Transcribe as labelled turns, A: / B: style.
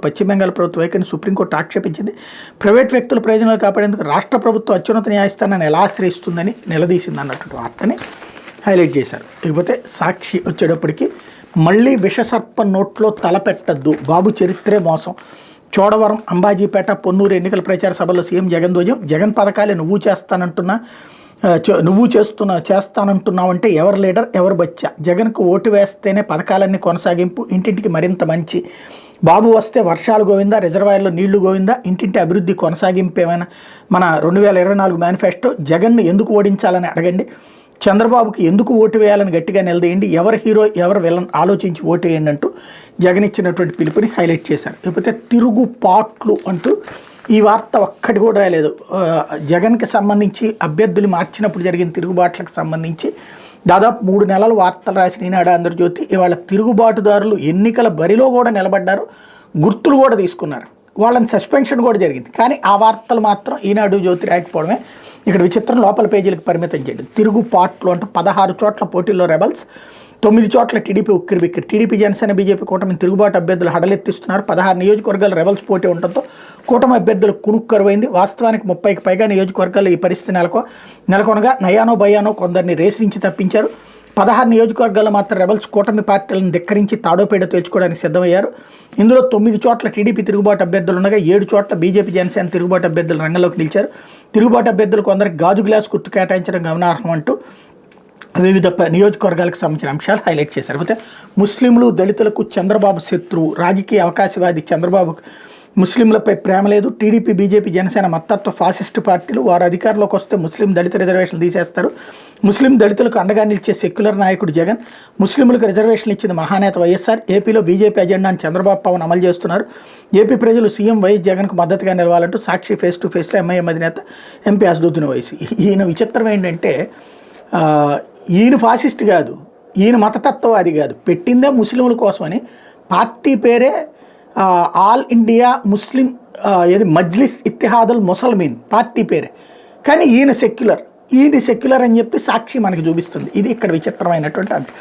A: పశ్చిమ బెంగాల్ ప్రభుత్వ వైఖరిని సుప్రీంకోర్టు ఆక్షేపించింది. ప్రైవేట్ వ్యక్తుల ప్రయోజనాలు కాపాడేందుకు రాష్ట్ర ప్రభుత్వం అత్యున్నత న్యాయస్థానాన్ని ఎలా ఆశ్రయిస్తుందని నిలదీసింది అన్నటువంటి వార్తని హైలైట్ చేశారు. ఇకపోతే సాక్షి వచ్చేటప్పటికి మళ్ళీ విషసర్పం నోట్లో తలపెట్టద్దు, బాబు చరిత్రే మోసం, చోడవరం, అంబాజీపేట, పొన్నూరు ఎన్నికల ప్రచార సభలో సీఎం జగన్ ధ్వజం, జగన్ పథకాలే నువ్వు చేస్తానంటున్నావంటే ఎవరు లీడర్ ఎవరు బచ్చా, జగన్కు ఓటు వేస్తేనే పథకాలన్నీ కొనసాగింపు, ఇంటింటికి మరింత మంచి, బాబు వస్తే వర్షాలు గోవిందా, రిజర్వాయర్లో నీళ్లు గోవిందా, ఇంటింటి అభివృద్ధి కొనసాగింపేమైనా మన 2024 మేనిఫెస్టో, జగన్ను ఎందుకు ఓడించాలని అడగండి, చంద్రబాబుకి ఎందుకు ఓటు వేయాలని గట్టిగా నిలదీయండి, ఎవరు హీరో ఎవరు విలన్ ఆలోచించి ఓటు వేయండి అంటూ జగన్ ఇచ్చినటువంటి పిలుపుని హైలైట్ చేశారు. లేకపోతే తిరుగుపాట్లు అంటూ ఈ వార్త ఒక్కటి కూడా రాలేదు. జగన్కి సంబంధించి అభ్యర్థులు మార్చినప్పుడు జరిగిన తిరుగుబాట్లకు సంబంధించి దాదాపు 3 నెలలు వార్తలు రాసిన ఈనాడు, ఆంధ్రజ్యోతి ఇవాళ తిరుగుబాటుదారులు ఎన్నికల బరిలో కూడా నిలబడ్డారు, గుర్తులు కూడా తీసుకున్నారు, వాళ్ళని సస్పెన్షన్ కూడా జరిగింది. కానీ ఆ వార్తలు మాత్రం ఈనాడు జ్యోతి రాకపోవడమే ఇక్కడ విచిత్రం. లోపల పేజీలకు పరిమితం చేయడం. తిరుగుపాట్లు అంటూ 16 చోట్ల పోటీల్లో రెబల్స్, 9 చోట్ల టీడీపీ ఉక్కిరిబిక్కిరి, టీడీపీ జనసేన బీజేపీ కూటమి తిరుగుబాటు అభ్యర్థులు హడలెత్తిస్తున్నారు. 16 నియోజకవర్గాలు రెబల్స్ పోటీ ఉండడంతో కూటమి అభ్యర్థులు కునుక్కరువైంది. వాస్తవానికి 30కి పైగా నియోజకవర్గాల్లో ఈ పరిస్థితి నెలకొనగా నయానో భయానో కొందరిని రేసు నుంచి తప్పించారు. 16 నియోజకవర్గాల్లో మాత్రం రెబల్స్ కూటమి పార్టీలను ధిక్కరించి తాడోపేడ తేల్చుకోవడానికి సిద్ధమయ్యారు. ఇందులో 9 చోట్ల టీడీపీ తిరుగుబాటు అభ్యర్థులు ఉండగా 7 చోట్ల బీజేపీ జనసేన తిరుగుబాటు అభ్యర్థులు రంగంలోకి నిలిచారు. తిరుగుబాటు అభ్యర్థులు కొందరికి గాజు గ్లాస్ గుర్తు కేటాయించడం గమనార్హం అంటూ వివిధ నియోజకవర్గాలకు సంబంధించిన అంశాలు హైలైట్ చేశారు. అయితే ముస్లింలు దళితులకు చంద్రబాబు శత్రువు, రాజకీయ అవకాశవాది చంద్రబాబు ముస్లింలపై ప్రేమ లేదు, టీడీపీ బీజేపీ జనసేన మత్తత్వ ఫాసిస్టు పార్టీలు వారు అధికారంలోకి వస్తే ముస్లిం దళిత రిజర్వేషన్లు తీసేస్తారు, ముస్లిం దళితులకు అండగా నిలిచే సెక్యులర్ నాయకుడు జగన్, ముస్లింలకు రిజర్వేషన్లు ఇచ్చింది మహానేత వైఎస్ఆర్, ఏపీలో బీజేపీ అజెండాను చంద్రబాబు పవన్ అమలు చేస్తున్నారు, ఏపీ ప్రజలు సీఎం వైఎస్ జగన్కు మద్దతుగా నిలవాలంటూ సాక్షి ఫేస్ టు ఫేస్లో ఎంఐఎం అధినేత ఎంపీ అసదుద్దీన్ ఓవైసీ. ఈయన విచిత్రం ఏంటంటే ఈయన ఫాసిస్ట్ కాదు, ఈయన మతతత్వవాది కాదు, పెట్టిందే ముస్లింల కోసమని పార్టీ పేరే All India Muslim Majlis Ittehadul Muslimeen party పేరే. కానీ ఈయన సెక్యులర్ అని చెప్పి సాక్షి మనకి చూపిస్తుంది. ఇది ఇక్కడ విచిత్రమైనటువంటి అంశం.